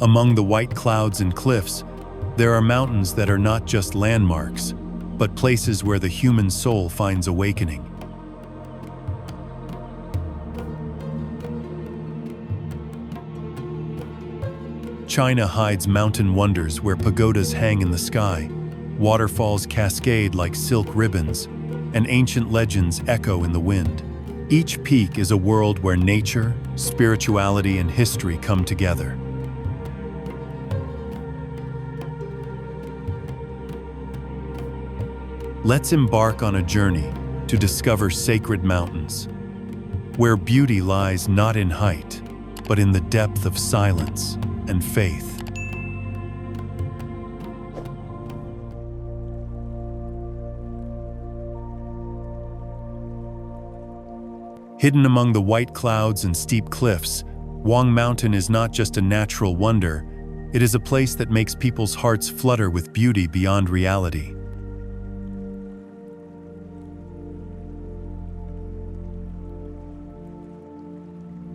Among the white clouds and cliffs, there are mountains that are not just landmarks, but places where the human soul finds awakening. China hides mountain wonders where pagodas hang in the sky, waterfalls cascade like silk ribbons, and ancient legends echo in the wind. Each peak is a world where nature, spirituality, and history come together. Let's embark on a journey to discover sacred mountains, where beauty lies not in height, but in the depth of silence and faith. Hidden among the white clouds and steep cliffs, Wudang Mountain is not just a natural wonder, it is a place that makes people's hearts flutter with beauty beyond reality.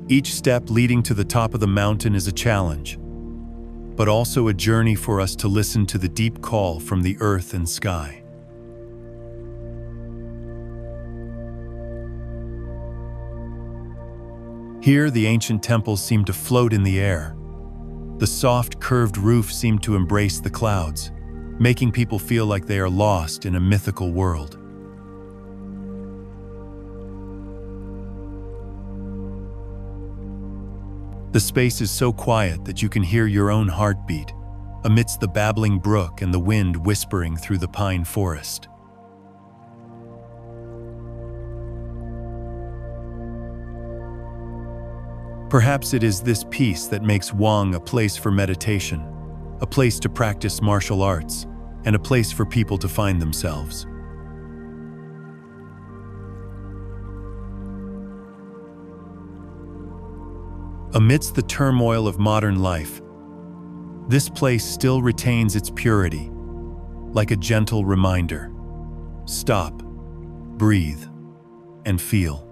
Each step leading to the top of the mountain is a challenge, but also a journey for us to listen to the deep call from the earth and sky. Here, the ancient temples seem to float in the air. The soft, curved roof seemed to embrace the clouds, making people feel like they are lost in a mythical world. The space is so quiet that you can hear your own heartbeat, amidst the babbling brook and the wind whispering through the pine forest. Perhaps it is this peace that makes Wudang a place for meditation, a place to practice martial arts, and a place for people to find themselves. Amidst the turmoil of modern life, this place still retains its purity, like a gentle reminder. Stop, breathe, and feel.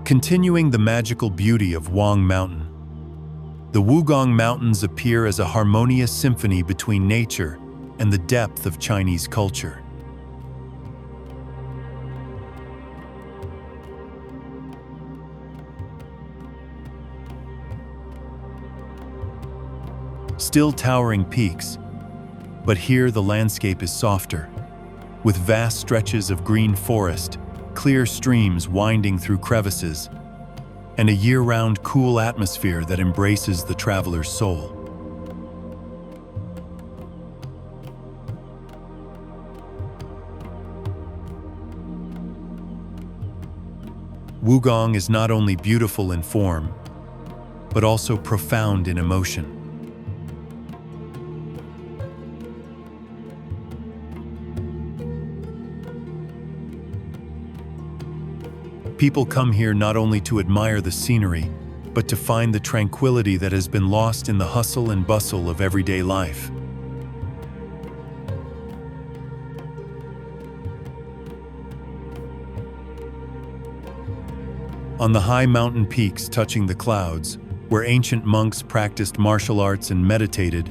Continuing the magical beauty of Wudang Mountain, the Wugong Mountains appear as a harmonious symphony between nature and the depth of Chinese culture. Still towering peaks, but here the landscape is softer, with vast stretches of green forest, clear streams winding through crevices, and a year-round cool atmosphere that embraces the traveler's soul. Wugong is not only beautiful in form, but also profound in emotion. People come here not only to admire the scenery, but to find the tranquility that has been lost in the hustle and bustle of everyday life. On the high mountain peaks touching the clouds, where ancient monks practiced martial arts and meditated,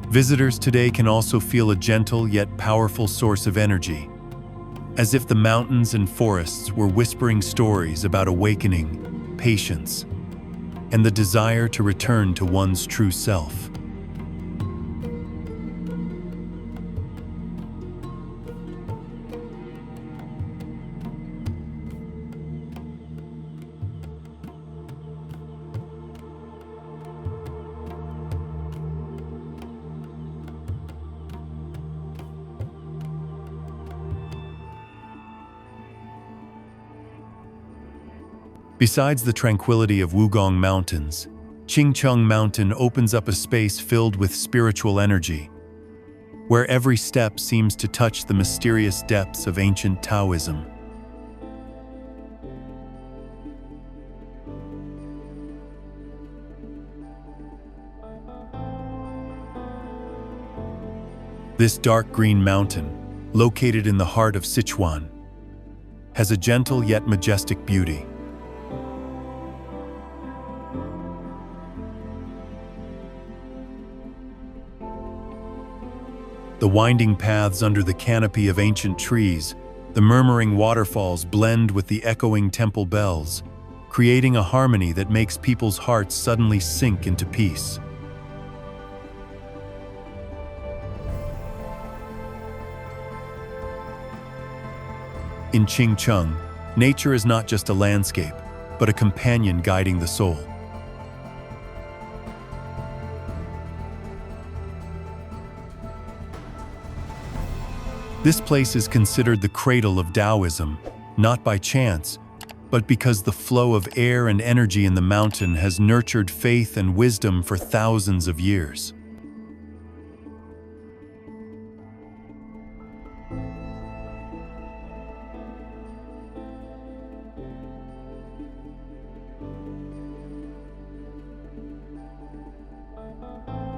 visitors today can also feel a gentle yet powerful source of energy, as if the mountains and forests were whispering stories about awakening, patience, and the desire to return to one's true self. Besides the tranquility of Wugong Mountains, QingCheng Mountain opens up a space filled with spiritual energy, where every step seems to touch the mysterious depths of ancient Taoism. This dark green mountain, located in the heart of Sichuan, has a gentle yet majestic beauty. The winding paths under the canopy of ancient trees, the murmuring waterfalls blend with the echoing temple bells, creating a harmony that makes people's hearts suddenly sink into peace. In QingCheng, nature is not just a landscape, but a companion guiding the soul. This place is considered the cradle of Taoism, not by chance, but because the flow of air and energy in the mountain has nurtured faith and wisdom for thousands of years.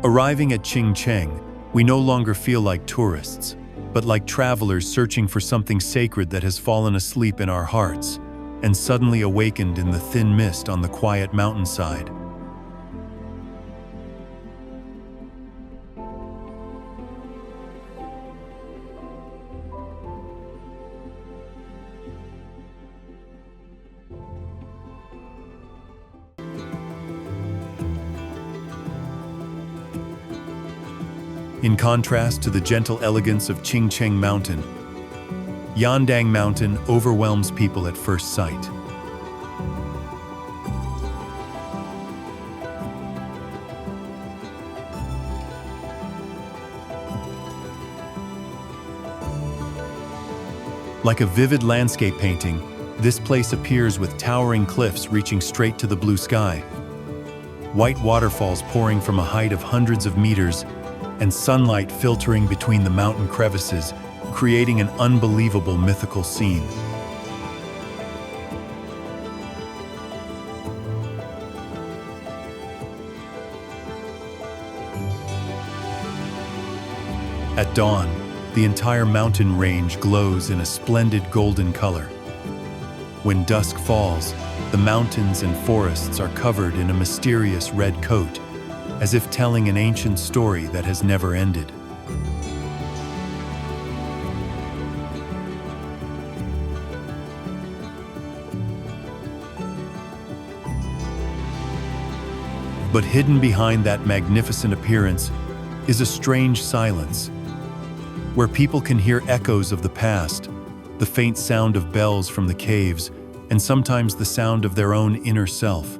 Arriving at QingCheng, we no longer feel like tourists, but like travelers searching for something sacred that has fallen asleep in our hearts and suddenly awakened in the thin mist on the quiet mountainside. In contrast to the gentle elegance of QingCheng Mountain, Wudang Mountain overwhelms people at first sight. Like a vivid landscape painting, this place appears with towering cliffs reaching straight to the blue sky, white waterfalls pouring from a height of hundreds of meters, and sunlight filtering between the mountain crevices, creating an unbelievable mythical scene. At dawn, the entire mountain range glows in a splendid golden color. When dusk falls, the mountains and forests are covered in a mysterious red coat, as if telling an ancient story that has never ended. But hidden behind that magnificent appearance is a strange silence, where people can hear echoes of the past, the faint sound of bells from the caves, and sometimes the sound of their own inner self.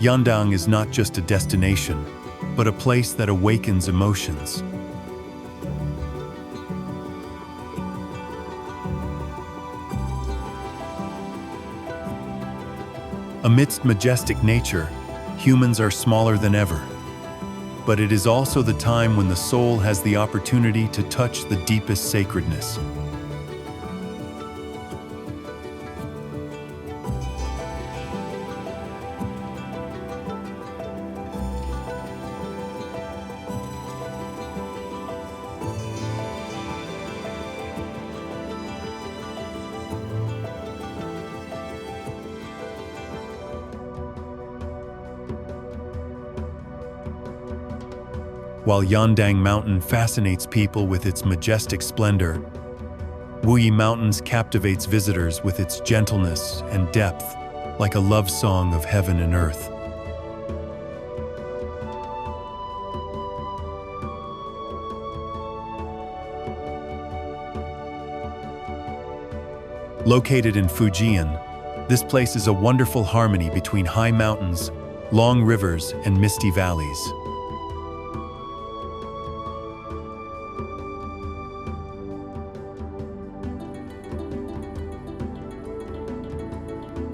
Yandang is not just a destination, but a place that awakens emotions. Amidst majestic nature, humans are smaller than ever. But it is also the time when the soul has the opportunity to touch the deepest sacredness. While Wudang Mountain fascinates people with its majestic splendor, Wuyi Mountains captivates visitors with its gentleness and depth, like a love song of heaven and earth. Located in Fujian, this place is a wonderful harmony between high mountains, long rivers, and misty valleys.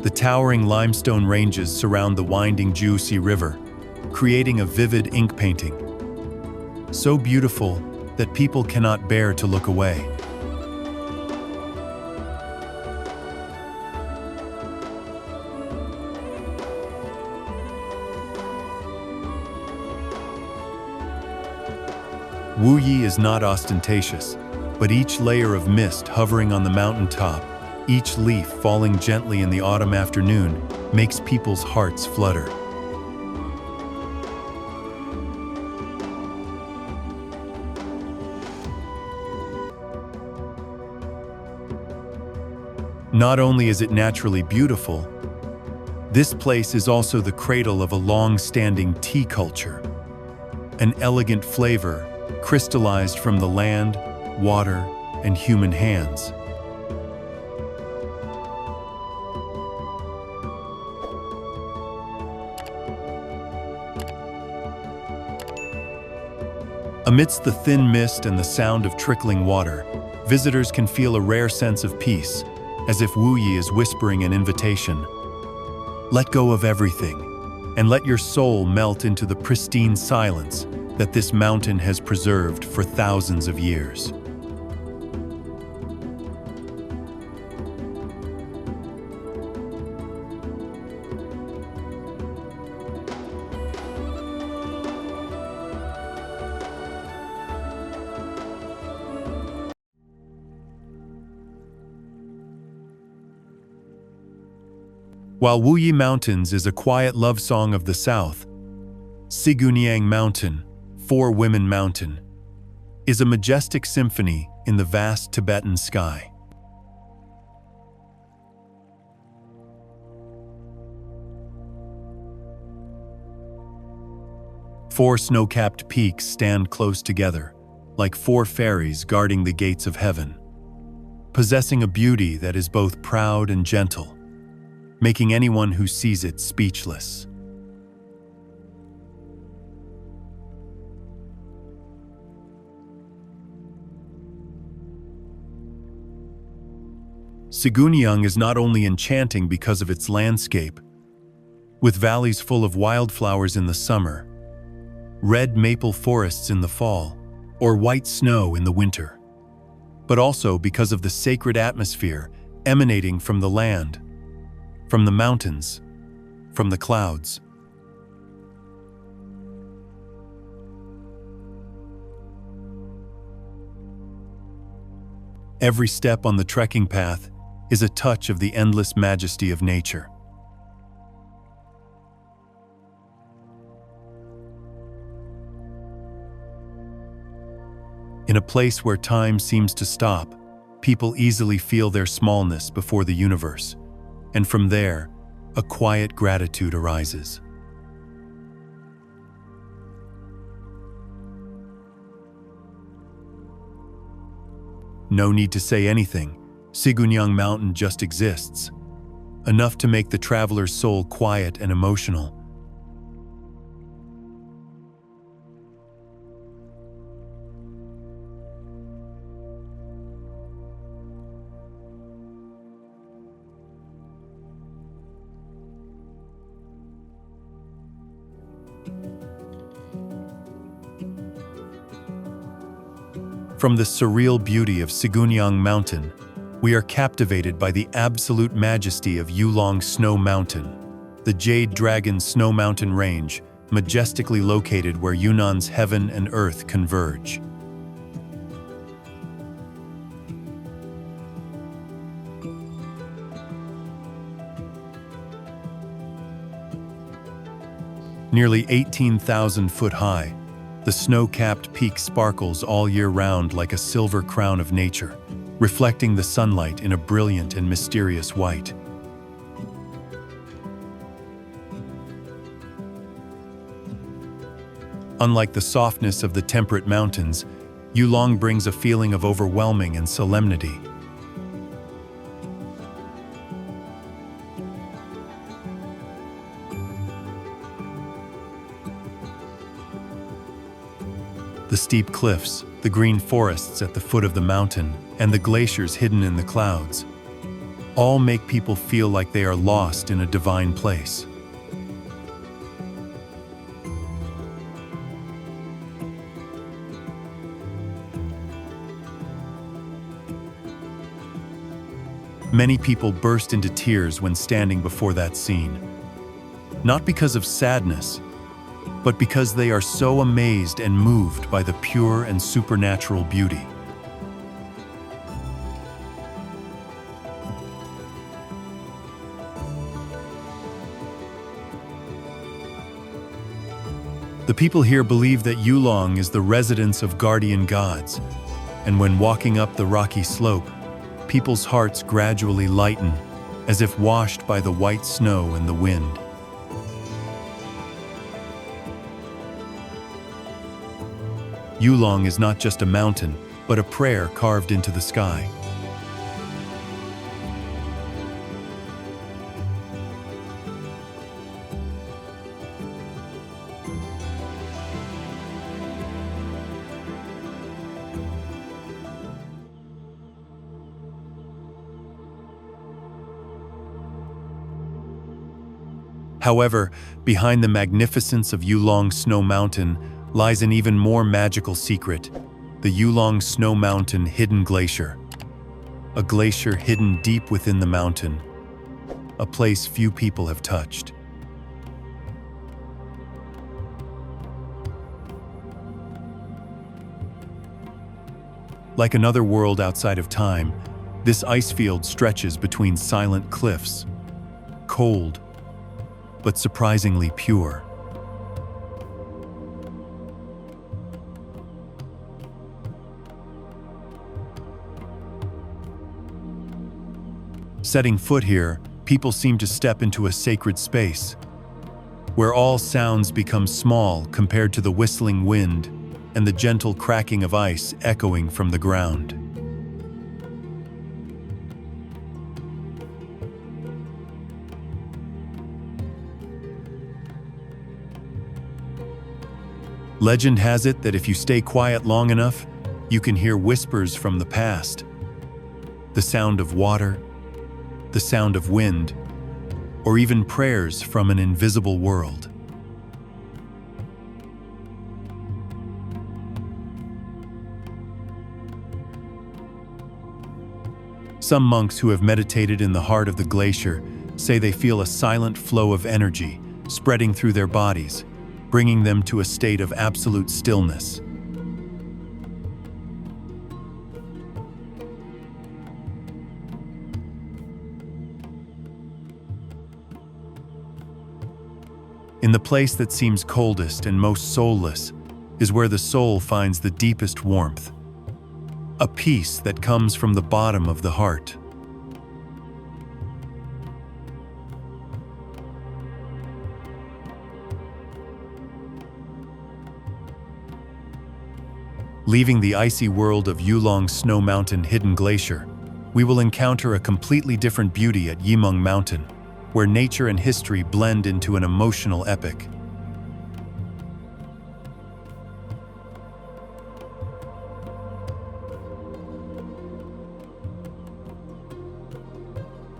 The towering limestone ranges surround the winding Jiangxi River, creating a vivid ink painting, so beautiful that people cannot bear to look away. Wuyi is not ostentatious, but each layer of mist hovering on the mountaintop, each leaf falling gently in the autumn afternoon, makes people's hearts flutter. Not only is it naturally beautiful, this place is also the cradle of a long-standing tea culture, an elegant flavor crystallized from the land, water, and human hands. Amidst the thin mist and the sound of trickling water, visitors can feel a rare sense of peace, as if Wuyi is whispering an invitation. Let go of everything, and let your soul melt into the pristine silence that this mountain has preserved for thousands of years. While Wudang Mountains is a quiet love song of the south, Siguniang Mountain, Four Women Mountain, is a majestic symphony in the vast Tibetan sky. Four snow-capped peaks stand close together, like four fairies guarding the gates of heaven, possessing a beauty that is both proud and gentle, making anyone who sees it speechless. Siguniang is not only enchanting because of its landscape, with valleys full of wildflowers in the summer, red maple forests in the fall, or white snow in the winter, but also because of the sacred atmosphere emanating from the land, from the mountains, from the clouds. Every step on the trekking path is a touch of the endless majesty of nature. In a place where time seems to stop, people easily feel their smallness before the universe, and from there, a quiet gratitude arises. No need to say anything. Siguniang Mountain just exists, enough to make the traveler's soul quiet and emotional. From the surreal beauty of Siguniang Mountain, we are captivated by the absolute majesty of Yulong Snow Mountain, the Jade Dragon Snow Mountain Range, majestically located where Yunnan's heaven and earth converge. Nearly 18,000 foot high, the snow-capped peak sparkles all year round like a silver crown of nature, reflecting the sunlight in a brilliant and mysterious white. Unlike the softness of the temperate mountains, Yulong brings a feeling of overwhelming and solemnity. The steep cliffs, the green forests at the foot of the mountain, and the glaciers hidden in the clouds, all make people feel like they are lost in a divine place. Many people burst into tears when standing before that scene, not because of sadness, but because they are so amazed and moved by the pure and supernatural beauty. The people here believe that Yulong is the residence of guardian gods, and when walking up the rocky slope, people's hearts gradually lighten, as if washed by the white snow and the wind. Yulong is not just a mountain, but a prayer carved into the sky. However, behind the magnificence of Yulong Snow Mountain lies an even more magical secret, the Yulong Snow Mountain Hidden Glacier. A glacier hidden deep within the mountain, a place few people have touched. Like another world outside of time, this ice field stretches between silent cliffs, cold, but surprisingly pure. Setting foot here, people seem to step into a sacred space, where all sounds become small compared to the whistling wind and the gentle cracking of ice echoing from the ground. Legend has it that if you stay quiet long enough, you can hear whispers from the past. The sound of water, the sound of wind, or even prayers from an invisible world. Some monks who have meditated in the heart of the glacier say they feel a silent flow of energy spreading through their bodies, bringing them to a state of absolute stillness. In the place that seems coldest and most soulless is where the soul finds the deepest warmth, a peace that comes from the bottom of the heart. Leaving the icy world of Yulong Snow Mountain Hidden Glacier, we will encounter a completely different beauty at Yimeng Mountain, where nature and history blend into an emotional epic.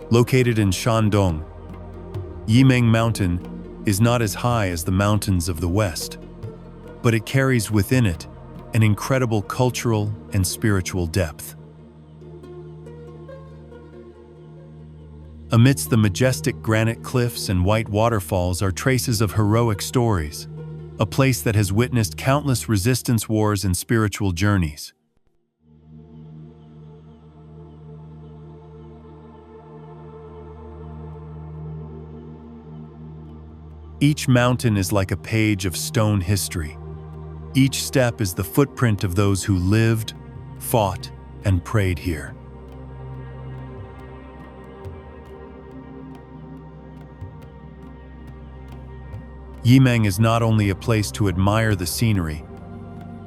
Located in Shandong, Yimeng Mountain is not as high as the mountains of the West, but it carries within it an incredible cultural and spiritual depth. Amidst the majestic granite cliffs and white waterfalls are traces of heroic stories, a place that has witnessed countless resistance wars and spiritual journeys. Each mountain is like a page of stone history. Each step is the footprint of those who lived, fought, and prayed here. Yimeng is not only a place to admire the scenery,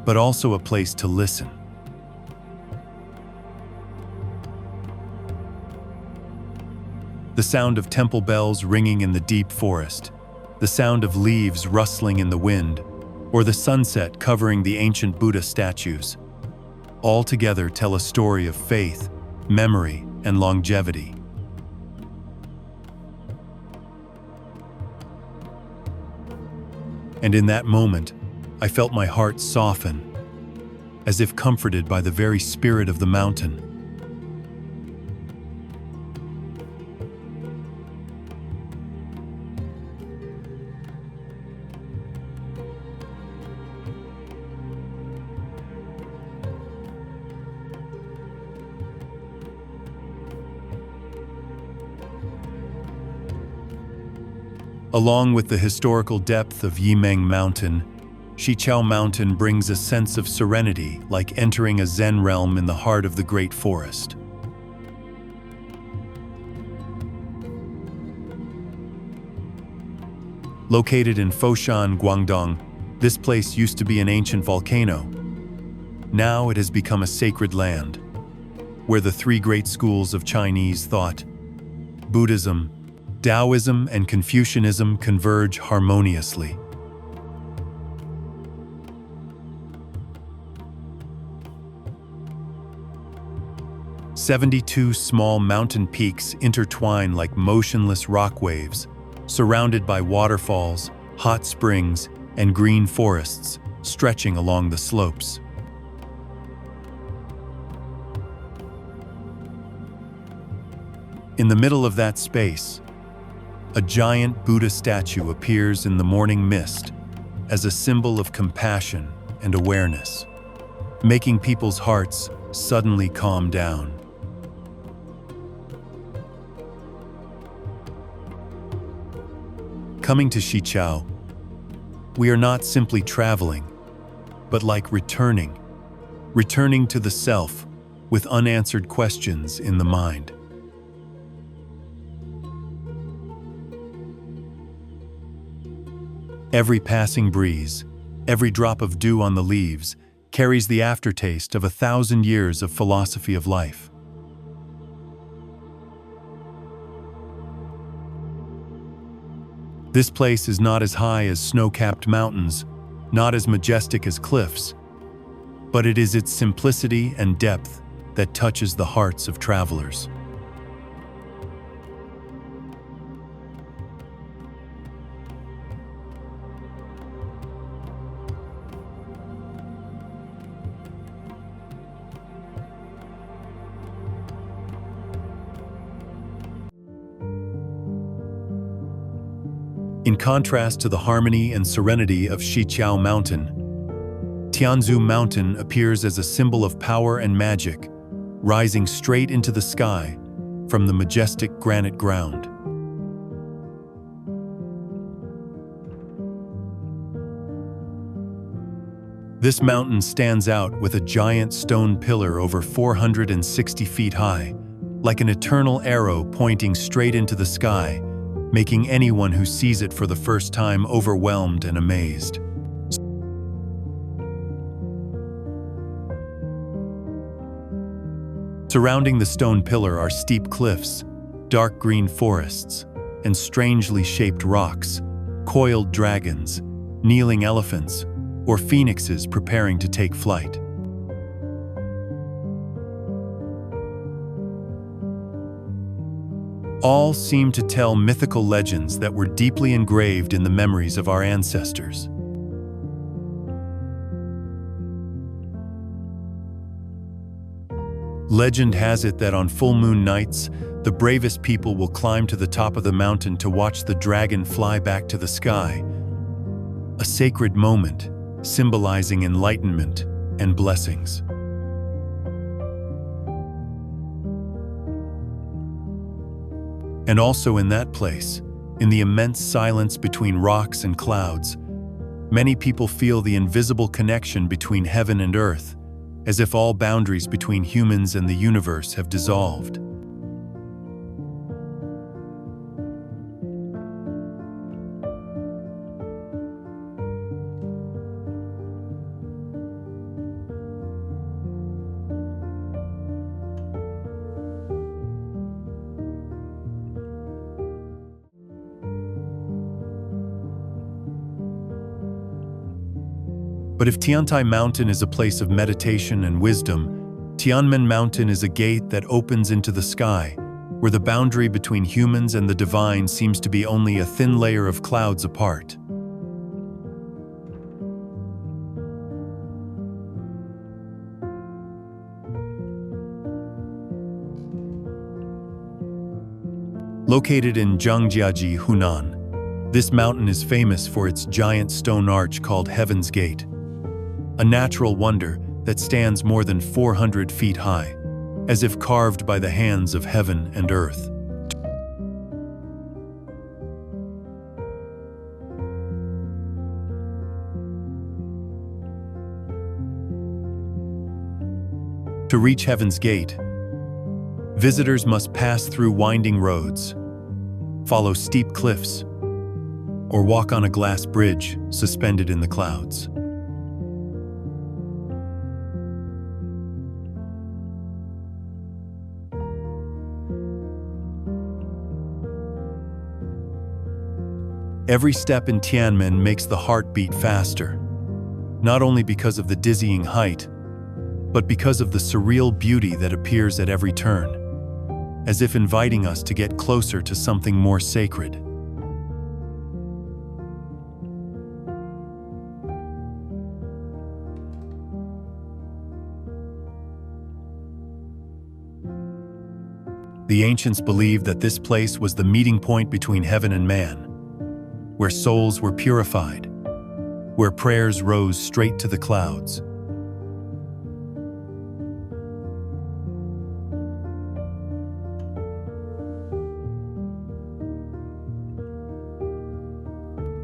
but also a place to listen. The sound of temple bells ringing in the deep forest, the sound of leaves rustling in the wind, or the sunset covering the ancient Buddha statues, all together tell a story of faith, memory, and longevity. And in that moment, I felt my heart soften, as if comforted by the very spirit of the mountain. Along with the historical depth of Yimeng Mountain, XIQIAO Mountain brings a sense of serenity, like entering a Zen realm in the heart of the Great Forest. Located in Foshan, Guangdong, this place used to be an ancient volcano. Now it has become a sacred land, where the three great schools of Chinese thought, Buddhism, Taoism, and Confucianism, converge harmoniously. "72 small mountain peaks intertwine like motionless rock waves, surrounded by waterfalls, hot springs, and green forests stretching along the slopes. In the middle of that space, a giant Buddha statue appears in the morning mist as a symbol of compassion and awareness, making people's hearts suddenly calm down. Coming to XIQIAO, we are not simply traveling, but like returning to the self with unanswered questions in the mind. Every passing breeze, every drop of dew on the leaves, carries the aftertaste of 1,000 years of philosophy of life. This place is not as high as snow-capped mountains, not as majestic as cliffs, but it is its simplicity and depth that touches the hearts of travelers. In contrast to the harmony and serenity of XIQIAO Mountain, Tianzhu Mountain appears as a symbol of power and magic, rising straight into the sky from the majestic granite ground. This mountain stands out with a giant stone pillar over 460 feet high, like an eternal arrow pointing straight into the sky, making anyone who sees it for the first time overwhelmed and amazed. Surrounding the stone pillar are steep cliffs, dark green forests, and strangely shaped rocks, coiled dragons, kneeling elephants, or phoenixes preparing to take flight. All seem to tell mythical legends that were deeply engraved in the memories of our ancestors. Legend has it that on full moon nights, the bravest people will climb to the top of the mountain to watch the dragon fly back to the sky, a sacred moment symbolizing enlightenment and blessings. And also in that place, in the immense silence between rocks and clouds, many people feel the invisible connection between heaven and earth, as if all boundaries between humans and the universe have dissolved. But if Tiantai Mountain is a place of meditation and wisdom, Tianmen Mountain is a gate that opens into the sky, where the boundary between humans and the divine seems to be only a thin layer of clouds apart. Located in Jiangxi, Hunan, this mountain is famous for its giant stone arch called Heaven's Gate, a natural wonder that stands more than 400 feet high, as if carved by the hands of heaven and earth. To reach Heaven's Gate, visitors must pass through winding roads, follow steep cliffs, or walk on a glass bridge suspended in the clouds. Every step in Tianmen makes the heart beat faster, not only because of the dizzying height, but because of the surreal beauty that appears at every turn, as if inviting us to get closer to something more sacred. The ancients believed that this place was the meeting point between heaven and man, where souls were purified, where prayers rose straight to the clouds.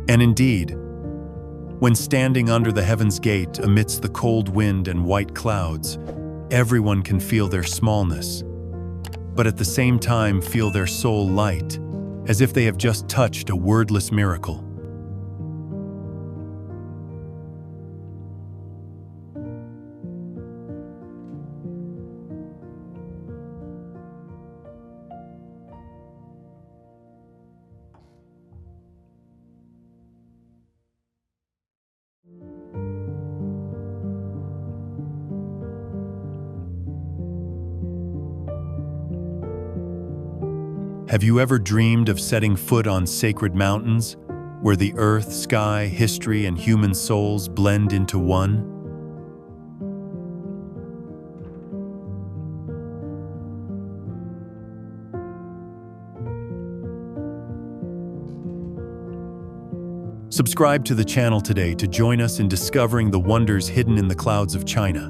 And indeed, when standing under the Heaven's Gate amidst the cold wind and white clouds, everyone can feel their smallness, but at the same time feel their soul light, as if they have just touched a wordless miracle. Have you ever dreamed of setting foot on sacred mountains, where the earth, sky, history, and human souls blend into one? Subscribe to the channel today to join us in discovering the wonders hidden in the clouds of China,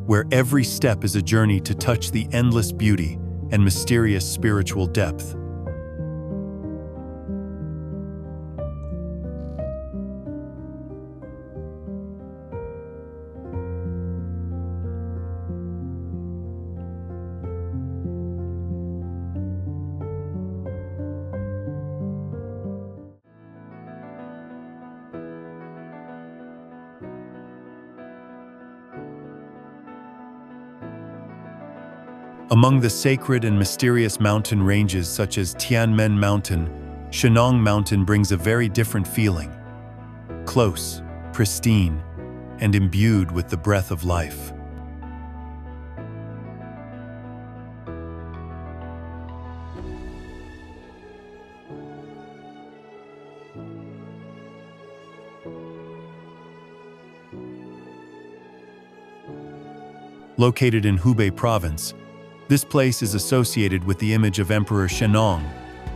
where every step is a journey to touch the endless beauty and mysterious spiritual depth. Among the sacred and mysterious mountain ranges such as Tianmen Mountain, Shennong Mountain brings a very different feeling. Close, pristine, and imbued with the breath of life. Located in Hubei province, this place is associated with the image of Emperor Shennong,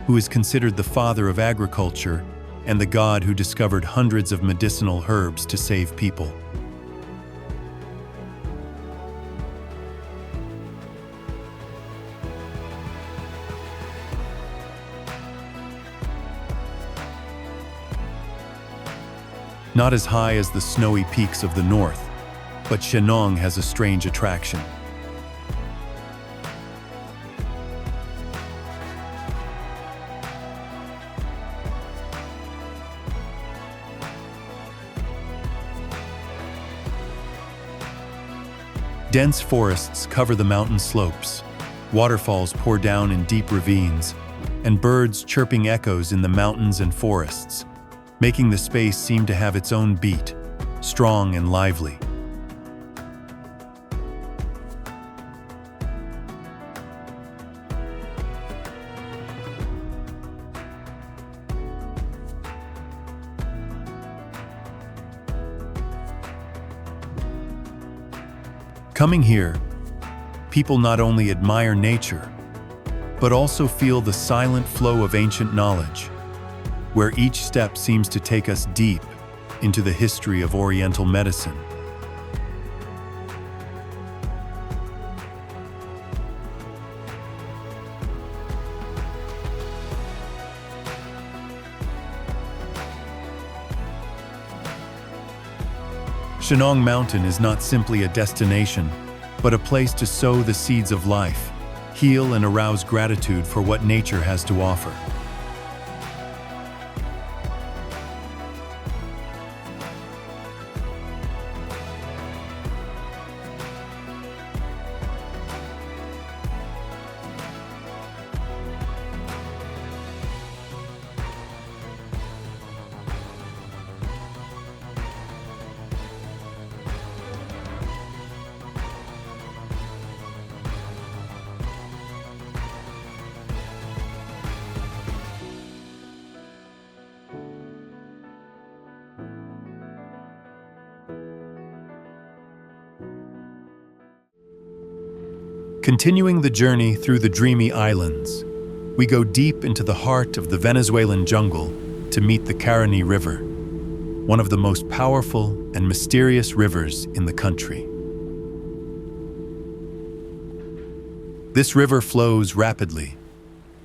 who is considered the father of agriculture and the god who discovered hundreds of medicinal herbs to save people. Not as high as the snowy peaks of the north, but Shennong has a strange attraction. Dense forests cover the mountain slopes, waterfalls pour down in deep ravines, and birds chirping echoes in the mountains and forests, making the space seem to have its own beat, strong and lively. Coming here, people not only admire nature, but also feel the silent flow of ancient knowledge, where each step seems to take us deep into the history of Oriental medicine. Shennong Mountain is not simply a destination, but a place to sow the seeds of life, heal and arouse gratitude for what nature has to offer. Continuing the journey through the dreamy islands, we go deep into the heart of the Venezuelan jungle to meet the Caroni River, one of the most powerful and mysterious rivers in the country. This river flows rapidly,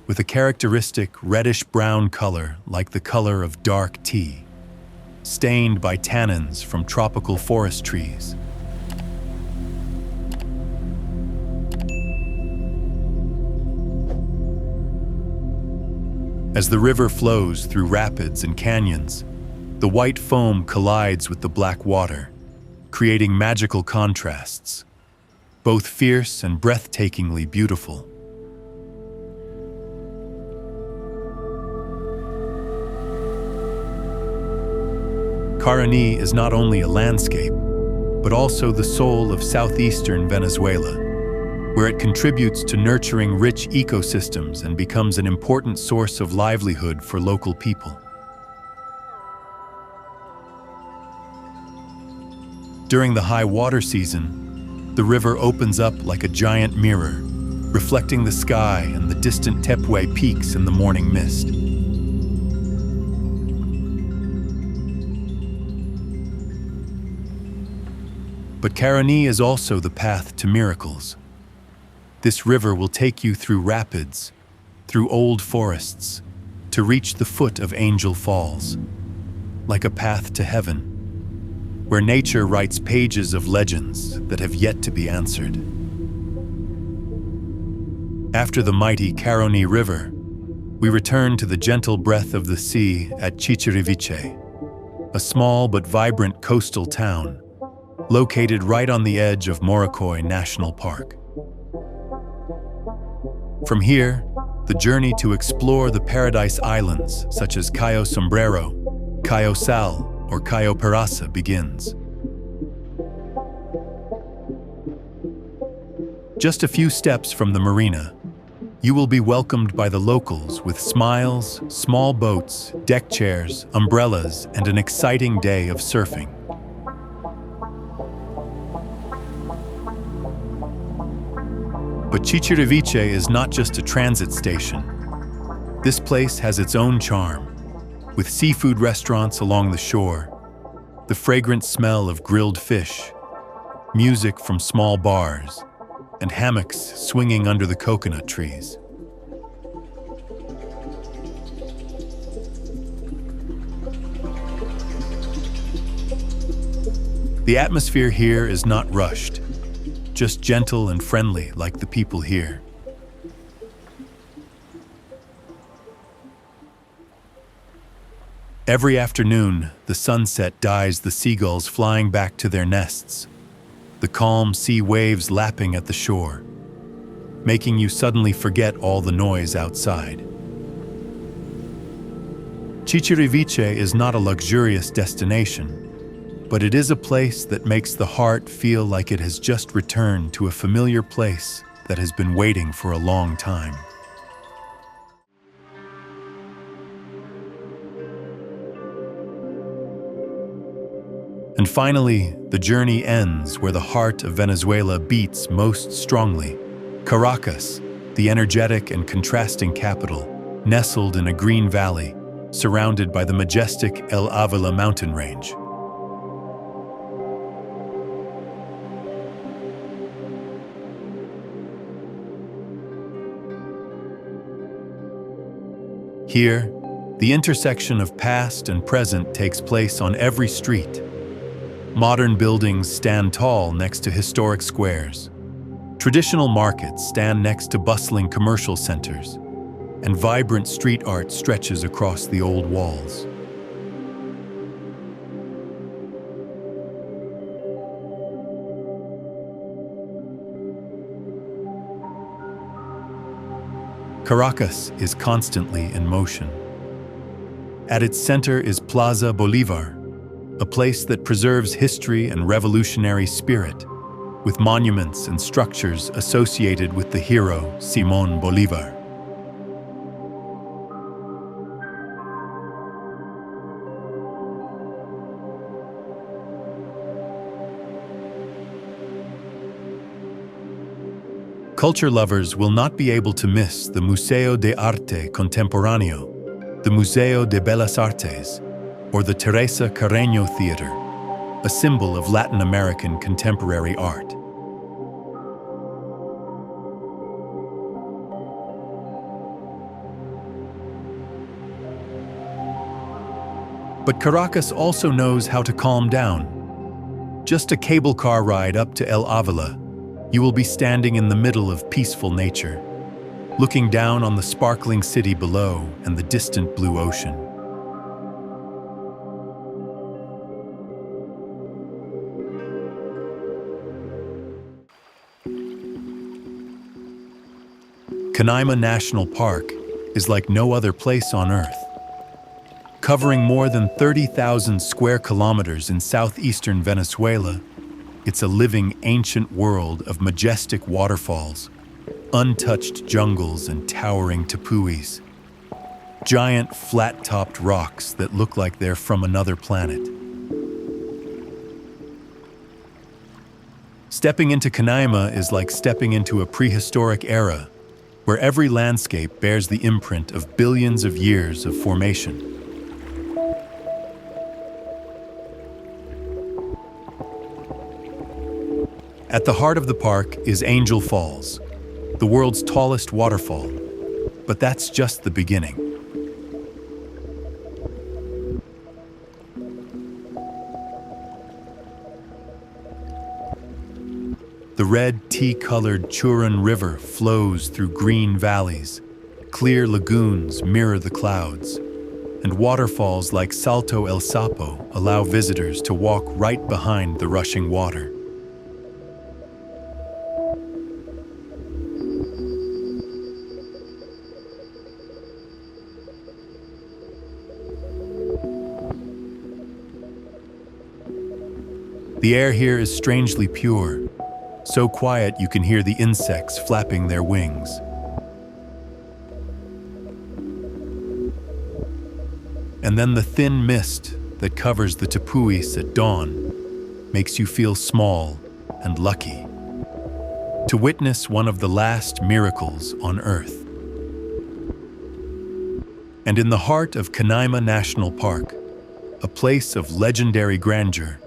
with a characteristic reddish-brown color like the color of dark tea, stained by tannins from tropical forest trees. As the river flows through rapids and canyons, the white foam collides with the black water, creating magical contrasts, both fierce and breathtakingly beautiful. Caroni is not only a landscape, but also the soul of southeastern Venezuela, where it contributes to nurturing rich ecosystems and becomes an important source of livelihood for local people. During the high water season, the river opens up like a giant mirror, reflecting the sky and the distant Tepue peaks in the morning mist. But Caroni is also the path to miracles. This river will take you through rapids, through old forests, to reach the foot of Angel Falls, like a path to heaven, where nature writes pages of legends that have yet to be answered. After the mighty Caroni River, we return to the gentle breath of the sea at Chichiriviche, a small but vibrant coastal town, located right on the edge of Morocoy National Park. From here, the journey to explore the Paradise Islands, such as Cayo Sombrero, Cayo Sal, or Cayo Peraza, begins. Just a few steps from the marina, you will be welcomed by the locals with smiles, small boats, deck chairs, umbrellas, and an exciting day of surfing. But Chichiriviche is not just a transit station. This place has its own charm, with seafood restaurants along the shore, the fragrant smell of grilled fish, music from small bars, and hammocks swinging under the coconut trees. The atmosphere here is not rushed, just gentle and friendly like the people here. Every afternoon, the sunset dyes the seagulls flying back to their nests, the calm sea waves lapping at the shore, making you suddenly forget all the noise outside. Chichiriviche is not a luxurious destination, but it is a place that makes the heart feel like it has just returned to a familiar place that has been waiting for a long time. And finally, the journey ends where the heart of Venezuela beats most strongly. Caracas, the energetic and contrasting capital, nestled in a green valley, surrounded by the majestic El Avila mountain range. Here, the intersection of past and present takes place on every street. Modern buildings stand tall next to historic squares, Traditional markets stand next to bustling commercial centers, and vibrant street art stretches across the old walls. Caracas is constantly in motion. At its center is Plaza Bolivar, a place that preserves history and revolutionary spirit, with monuments and structures associated with the hero Simón Bolívar. Culture lovers will not be able to miss the Museo de Arte Contemporáneo, the Museo de Bellas Artes, or the Teresa Carreño Theater, a symbol of Latin American contemporary art. But Caracas also knows how to calm down. Just a cable car ride up to El Avila, you will be standing in the middle of peaceful nature, looking down on the sparkling city below and the distant blue ocean. Canaima National Park is like no other place on Earth. Covering more than 30,000 square kilometers in southeastern Venezuela, it's a living ancient world of majestic waterfalls, untouched jungles and towering tepuis, giant flat-topped rocks that look like they're from another planet. Stepping into Canaima is like stepping into a prehistoric era, where every landscape bears the imprint of billions of years of formation. At the heart of the park is Angel Falls, the world's tallest waterfall, but that's just the beginning. The red tea-colored Churan River flows through green valleys, clear lagoons mirror the clouds, and waterfalls like Salto El Sapo allow visitors to walk right behind the rushing water. The air here is strangely pure, so quiet you can hear the insects flapping their wings. And then the thin mist that covers the tepuis at dawn makes you feel small and lucky to witness one of the last miracles on Earth. And in the heart of Canaima National Park, a place of legendary grandeur,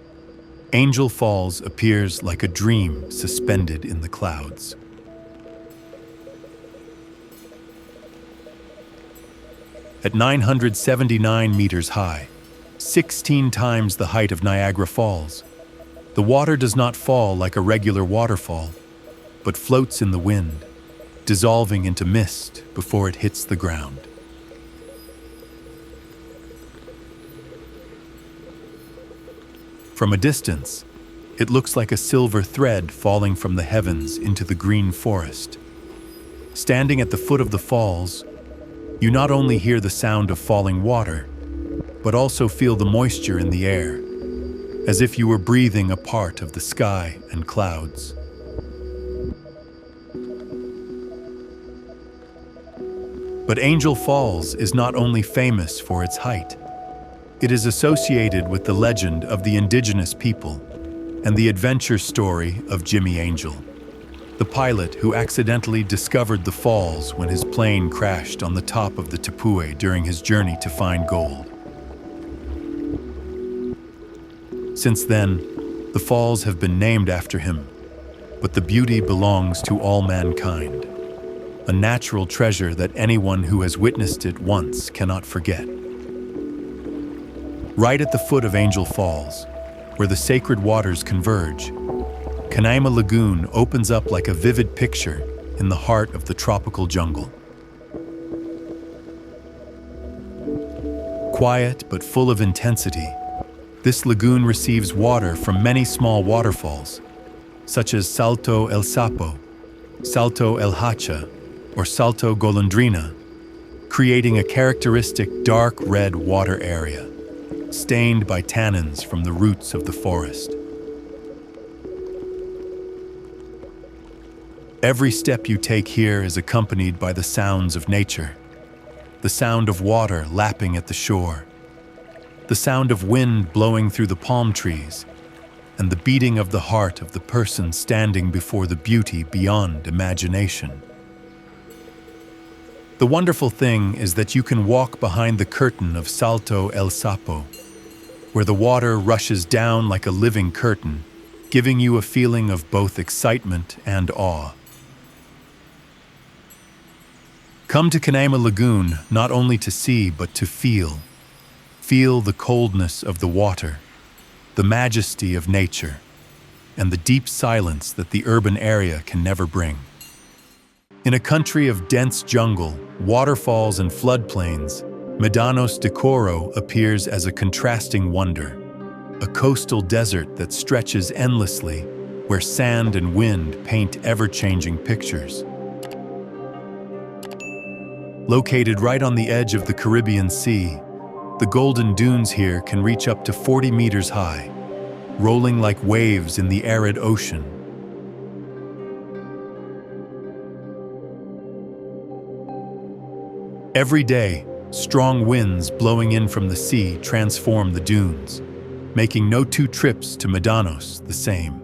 Angel Falls appears like a dream suspended in the clouds. At 979 meters high, 16 times the height of Niagara Falls, the water does not fall like a regular waterfall, but floats in the wind, dissolving into mist before it hits the ground. From a distance, it looks like a silver thread falling from the heavens into the green forest. Standing at the foot of the falls, you not only hear the sound of falling water, but also feel the moisture in the air, as if you were breathing a part of the sky and clouds. But Angel Falls is not only famous for its height. It is associated with the legend of the indigenous people and the adventure story of Jimmy Angel, the pilot who accidentally discovered the falls when his plane crashed on the top of the Tepue during his journey to find gold. Since then, the falls have been named after him, but the beauty belongs to all mankind, a natural treasure that anyone who has witnessed it once cannot forget. Right at the foot of Angel Falls, where the sacred waters converge, Canaima Lagoon opens up like a vivid picture in the heart of the tropical jungle. Quiet but full of intensity, this lagoon receives water from many small waterfalls, such as Salto El Sapo, Salto El Hacha, or Salto Golondrina, creating a characteristic dark red water area, stained by tannins from the roots of the forest. Every step you take here is accompanied by the sounds of nature. The sound of water lapping at the shore, the sound of wind blowing through the palm trees, and the beating of the heart of the person standing before the beauty beyond imagination. The wonderful thing is that you can walk behind the curtain of Salto El Sapo, where the water rushes down like a living curtain, giving you a feeling of both excitement and awe. Come to Canaima Lagoon not only to see but to feel. Feel the coldness of the water, the majesty of nature, and the deep silence that the urban area can never bring. In a country of dense jungle, waterfalls and floodplains, Médanos de Coro appears as a contrasting wonder, a coastal desert that stretches endlessly, where sand and wind paint ever-changing pictures. Located right on the edge of the Caribbean Sea, the golden dunes here can reach up to 40 meters high, rolling like waves in the arid ocean. Every day, strong winds blowing in from the sea transform the dunes, making no two trips to Médanos the same.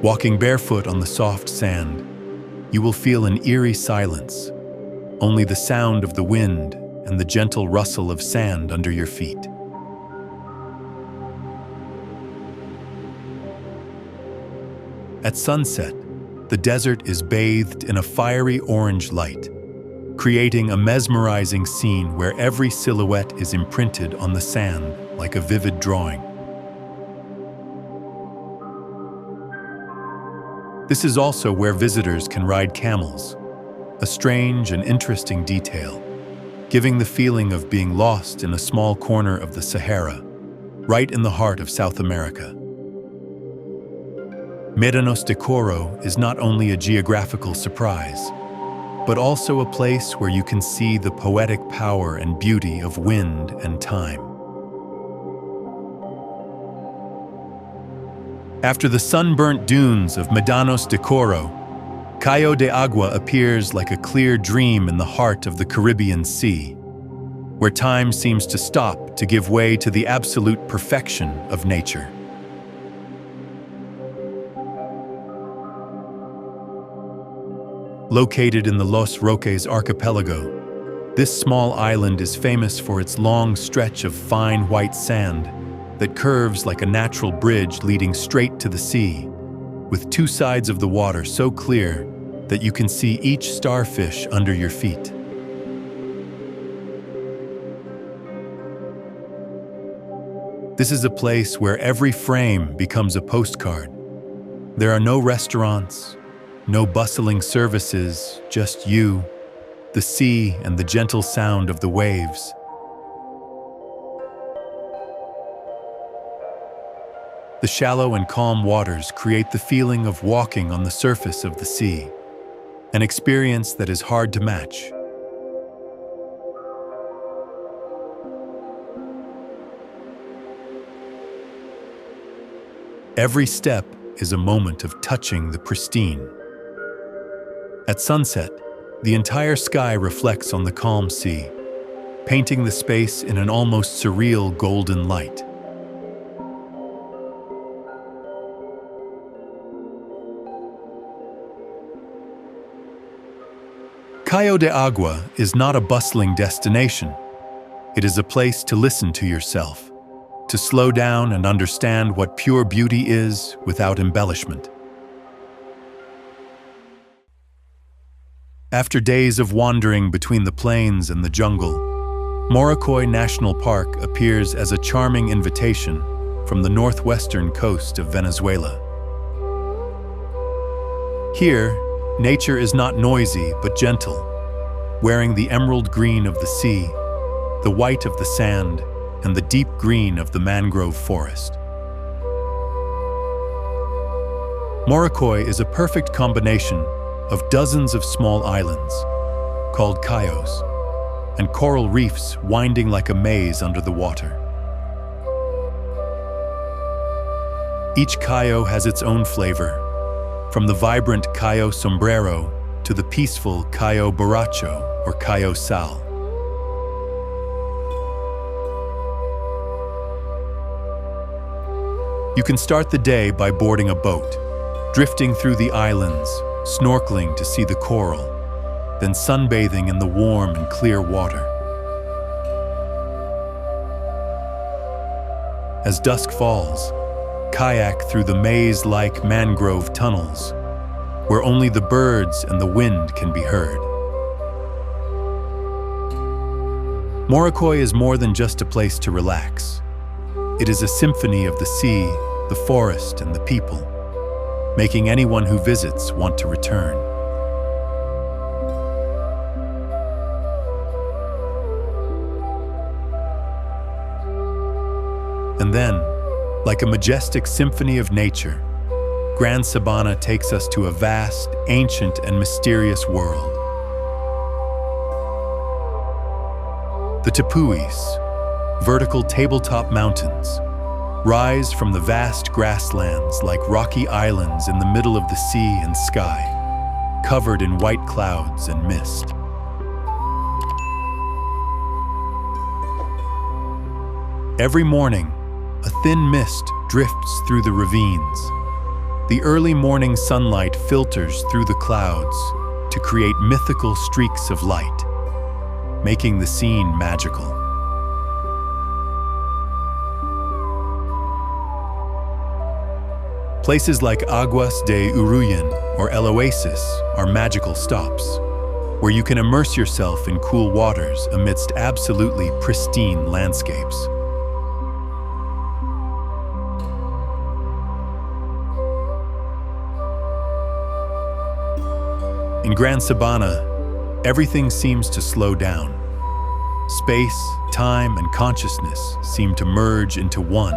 Walking barefoot on the soft sand, you will feel an eerie silence, only the sound of the wind and the gentle rustle of sand under your feet. At sunset, the desert is bathed in a fiery orange light, creating a mesmerizing scene where every silhouette is imprinted on the sand like a vivid drawing. This is also where visitors can ride camels, a strange and interesting detail, giving the feeling of being lost in a small corner of the Sahara, right in the heart of South America. Médanos de Coro is not only a geographical surprise, but also a place where you can see the poetic power and beauty of wind and time. After the sunburnt dunes of Médanos de Coro, Cayo de Agua appears like a clear dream in the heart of the Caribbean Sea, where time seems to stop to give way to the absolute perfection of nature. Located in the Los Roques archipelago, this small island is famous for its long stretch of fine white sand that curves like a natural bridge leading straight to the sea, with two sides of the water so clear that you can see each starfish under your feet. This is a place where every frame becomes a postcard. There are no restaurants, no bustling services, just you, the sea, and the gentle sound of the waves. The shallow and calm waters create the feeling of walking on the surface of the sea, an experience that is hard to match. Every step is a moment of touching the pristine. At sunset, the entire sky reflects on the calm sea, painting the space in an almost surreal golden light. Cayo de Agua is not a bustling destination. It is a place to listen to yourself, to slow down and understand what pure beauty is without embellishment. After days of wandering between the plains and the jungle, Moroccoy National Park appears as a charming invitation from the northwestern coast of Venezuela. Here, nature is not noisy but gentle, wearing the emerald green of the sea, the white of the sand, and the deep green of the mangrove forest. Moroccoy is a perfect combination of dozens of small islands, called cayos, and coral reefs winding like a maze under the water. Each cayo has its own flavor, from the vibrant Cayo Sombrero to the peaceful Cayo Borracho or Cayo Sal. You can start the day by boarding a boat, drifting through the islands, snorkeling to see the coral, then sunbathing in the warm and clear water. As dusk falls, kayak through the maze-like mangrove tunnels, where only the birds and the wind can be heard. Moroccoy is more than just a place to relax. It is a symphony of the sea, the forest, and the people, making anyone who visits want to return. And then, like a majestic symphony of nature, Grand Sabana takes us to a vast, ancient, and mysterious world. The Tepuis, vertical tabletop mountains, rise from the vast grasslands like rocky islands in the middle of the sea and sky, covered in white clouds and mist. Every morning, a thin mist drifts through the ravines. The early morning sunlight filters through the clouds to create mythical streaks of light, making the scene magical. Places like Aguas de Uruyan or El Oasis are magical stops, where you can immerse yourself in cool waters amidst absolutely pristine landscapes. In Grand Sabana, everything seems to slow down. Space, time, and consciousness seem to merge into one,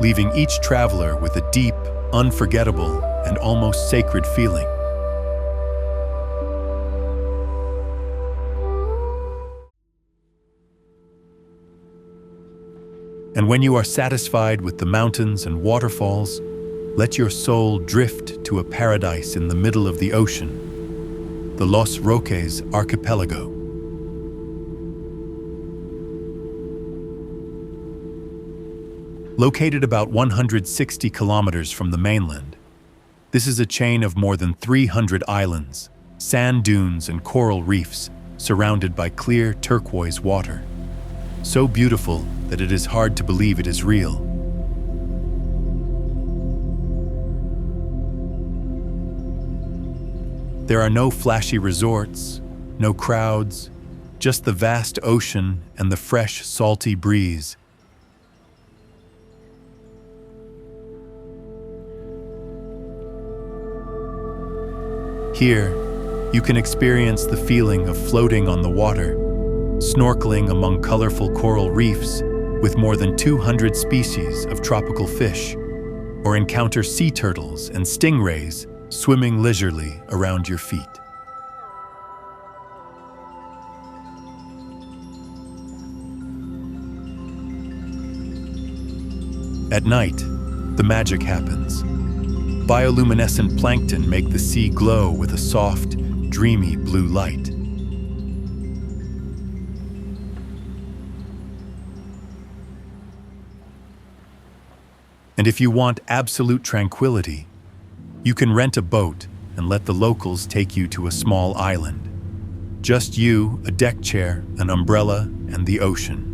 leaving each traveler with a deep, unforgettable, and almost sacred feeling. And when you are satisfied with the mountains and waterfalls, let your soul drift to a paradise in the middle of the ocean, the Los Roques Archipelago. Located about 160 kilometers from the mainland, this is a chain of more than 300 islands, sand dunes, and coral reefs surrounded by clear turquoise water. So beautiful that it is hard to believe it is real. There are no flashy resorts, no crowds, just the vast ocean and the fresh, salty breeze. Here, you can experience the feeling of floating on the water, snorkeling among colorful coral reefs with more than 200 species of tropical fish, or encounter sea turtles and stingrays swimming leisurely around your feet. At night, the magic happens. Bioluminescent plankton make the sea glow with a soft, dreamy blue light. And if you want absolute tranquility, you can rent a boat and let the locals take you to a small island. Just you, a deck chair, an umbrella, and the ocean.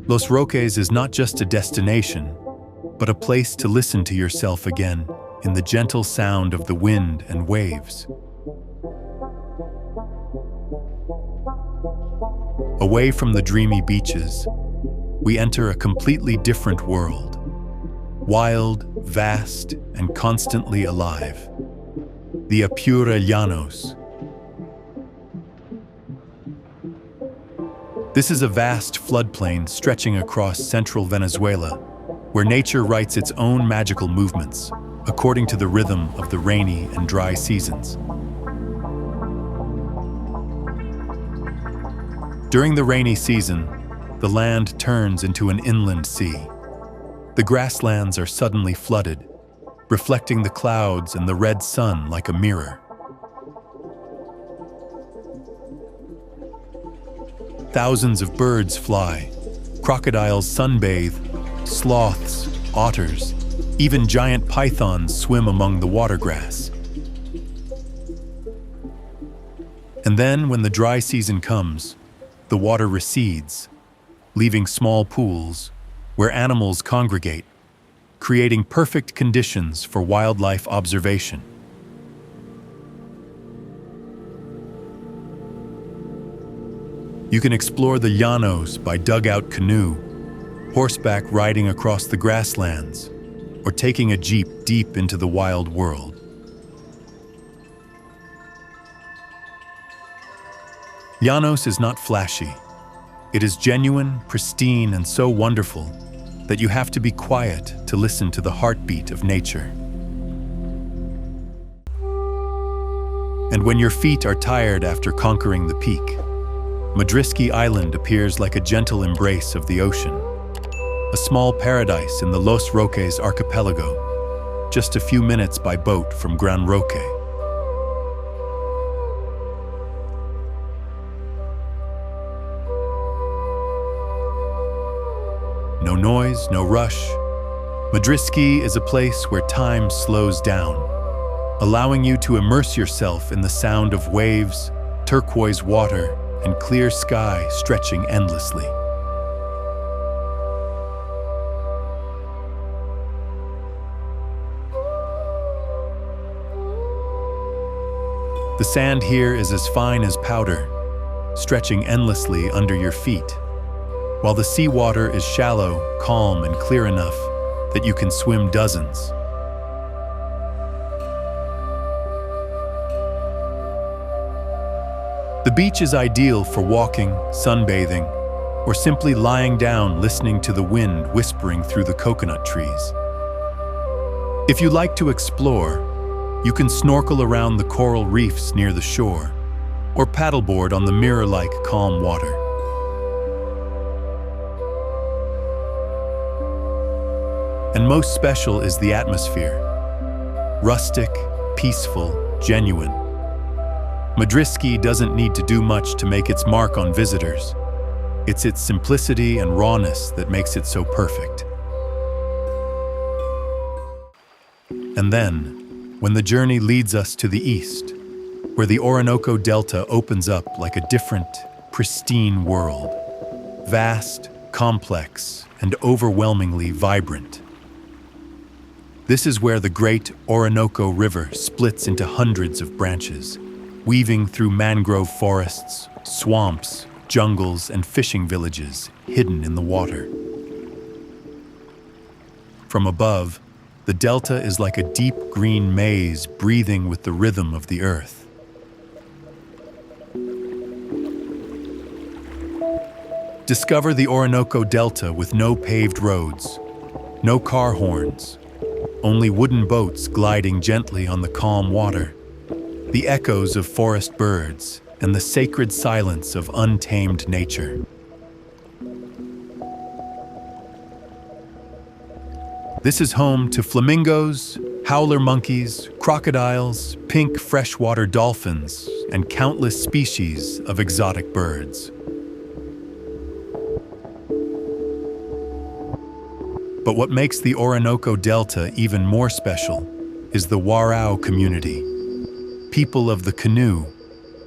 Los Roques is not just a destination, but a place to listen to yourself again in the gentle sound of the wind and waves. Away from the dreamy beaches, we enter a completely different world. Wild, vast, and constantly alive. The Apure Llanos. This is a vast floodplain stretching across central Venezuela, where nature writes its own magical movements, according to the rhythm of the rainy and dry seasons. During the rainy season, the land turns into an inland sea. The grasslands are suddenly flooded, reflecting the clouds and the red sun like a mirror. Thousands of birds fly, crocodiles sunbathe, sloths, otters, even giant pythons swim among the watergrass. And then, when the dry season comes, the water recedes, leaving small pools where animals congregate, creating perfect conditions for wildlife observation. You can explore the Llanos by dugout canoe, horseback riding across the grasslands, or taking a jeep deep into the wild world. Llanos is not flashy. It is genuine, pristine, and so wonderful that you have to be quiet to listen to the heartbeat of nature. And when your feet are tired after conquering the peak, Madriski Island appears like a gentle embrace of the ocean, a small paradise in the Los Roques archipelago, just a few minutes by boat from Gran Roque. No noise, no rush. Madriski is a place where time slows down, allowing you to immerse yourself in the sound of waves, turquoise water, and clear sky stretching endlessly. The sand here is as fine as powder, stretching endlessly under your feet, while the seawater is shallow, calm, and clear enough that you can swim dozens. The beach is ideal for walking, sunbathing, or simply lying down listening to the wind whispering through the coconut trees. If you like to explore, you can snorkel around the coral reefs near the shore, or paddleboard on the mirror-like calm water. And most special is the atmosphere. Rustic, peaceful, genuine. Madriski doesn't need to do much to make its mark on visitors. It's its simplicity and rawness that makes it so perfect. And then, when the journey leads us to the east, where the Orinoco Delta opens up like a different, pristine world, vast, complex, and overwhelmingly vibrant. This is where the great Orinoco River splits into hundreds of branches, weaving through mangrove forests, swamps, jungles, and fishing villages hidden in the water. From above, the delta is like a deep green maze breathing with the rhythm of the earth. Discover the Orinoco Delta with no paved roads, no car horns, only wooden boats gliding gently on the calm water, the echoes of forest birds, and the sacred silence of untamed nature. This is home to flamingos, howler monkeys, crocodiles, pink freshwater dolphins, and countless species of exotic birds. But what makes the Orinoco Delta even more special is the Warao community, people of the canoe,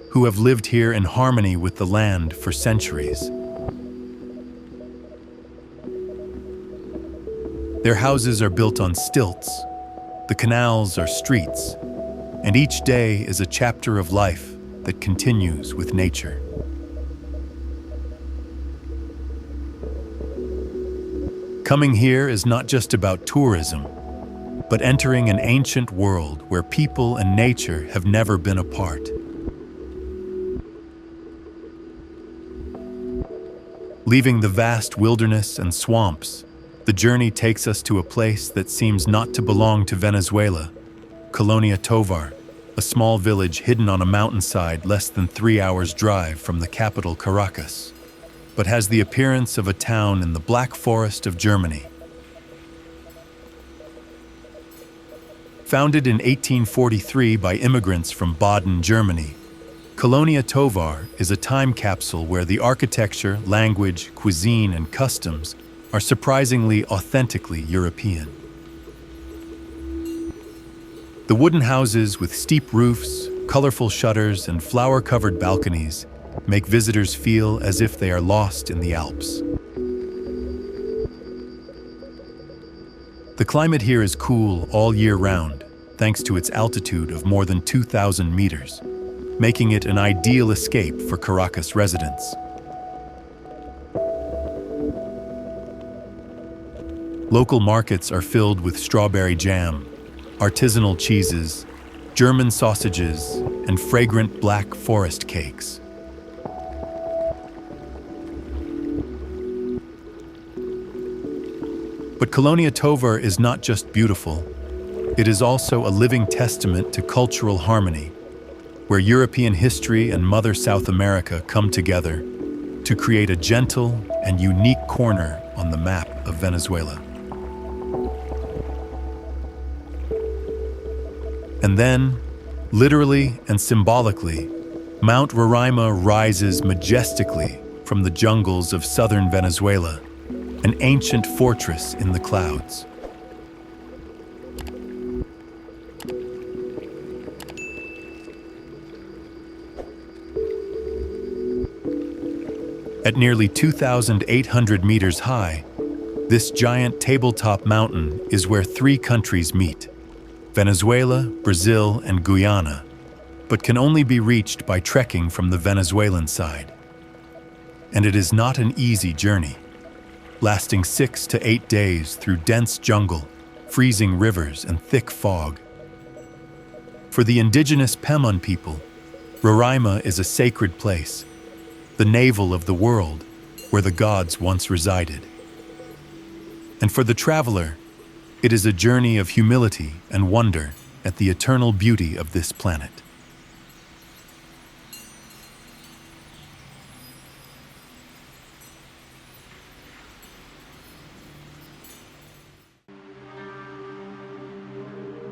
who have lived here in harmony with the land for centuries. Their houses are built on stilts, The canals are streets, and each day is a chapter of life that continues with nature. Coming here is not just about tourism, but entering an ancient world where people and nature have never been apart. Leaving the vast wilderness and swamps, the journey takes us to a place that seems not to belong to Venezuela, Colonia Tovar, a small village hidden on a mountainside less than 3 hours' drive from the capital Caracas, but has the appearance of a town in the Black Forest of Germany. Founded in 1843 by immigrants from Baden, Germany, Colonia Tovar is a time capsule where the architecture, language, cuisine, and customs are surprisingly authentically European. The wooden houses with steep roofs, colorful shutters, and flower-covered balconies make visitors feel as if they are lost in the Alps. The climate here is cool all year round, thanks to its altitude of more than 2,000 meters, making it an ideal escape for Caracas residents. Local markets are filled with strawberry jam, artisanal cheeses, German sausages, and fragrant black forest cakes. But Colonia Tovar is not just beautiful, it is also a living testament to cultural harmony, where European history and Mother South America come together to create a gentle and unique corner on the map of Venezuela. And then, literally and symbolically, Mount Roraima rises majestically from the jungles of southern Venezuela, an ancient fortress in the clouds. At nearly 2,800 meters high, this giant tabletop mountain is where 3 countries meet: Venezuela, Brazil, and Guyana, but can only be reached by trekking from the Venezuelan side. And it is not an easy journey, lasting 6 to 8 days through dense jungle, freezing rivers, and thick fog. For the indigenous Pemon people, Roraima is a sacred place, the navel of the world, where the gods once resided. And for the traveler, it is a journey of humility and wonder at the eternal beauty of this planet.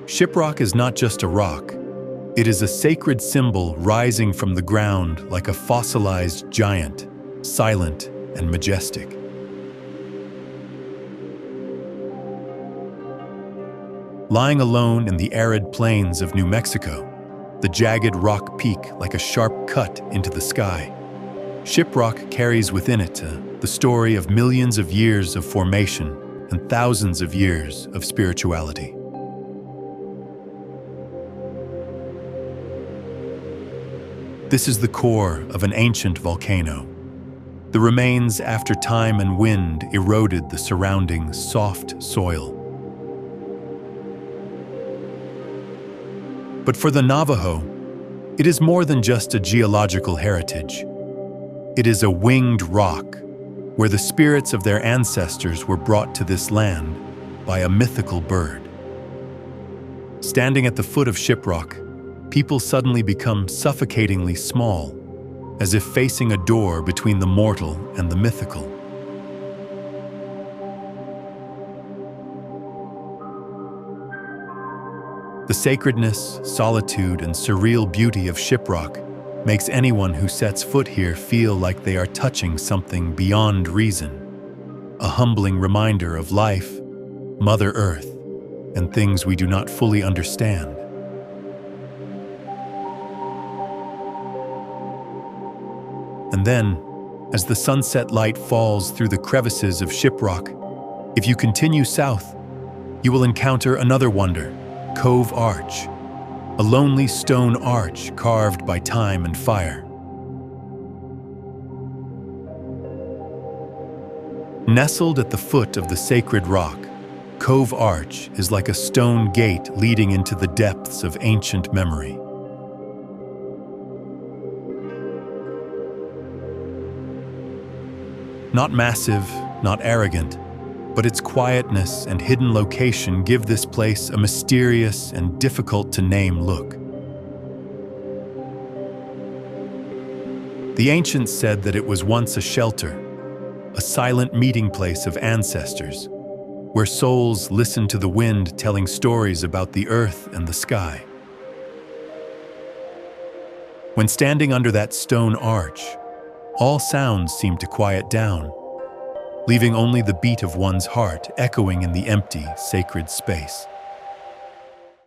Shiprock is not just a rock. It is a sacred symbol rising from the ground like a fossilized giant, silent and majestic. Lying alone in the arid plains of New Mexico, the jagged rock peak like a sharp cut into the sky, Shiprock carries within it the story of millions of years of formation and thousands of years of spirituality. This is the core of an ancient volcano. The remains after time and wind eroded the surrounding soft soil. But for the Navajo, it is more than just a geological heritage. It is a winged rock where the spirits of their ancestors were brought to this land by a mythical bird. Standing at the foot of Shiprock, people suddenly become suffocatingly small, as if facing a door between the mortal and the mythical. The sacredness, solitude, and surreal beauty of Shiprock makes anyone who sets foot here feel like they are touching something beyond reason, a humbling reminder of life, Mother Earth, and things we do not fully understand. And then, as the sunset light falls through the crevices of Shiprock, if you continue south, you will encounter another wonder, Cove Arch, a lonely stone arch carved by time and fire. Nestled at the foot of the sacred rock, Cove Arch is like a stone gate leading into the depths of ancient memory. Not massive, not arrogant, but its quietness and hidden location give this place a mysterious and difficult-to-name look. The ancients said that it was once a shelter, a silent meeting place of ancestors, where souls listened to the wind telling stories about the earth and the sky. When standing under that stone arch, all sounds seemed to quiet down, leaving only the beat of one's heart echoing in the empty, sacred space.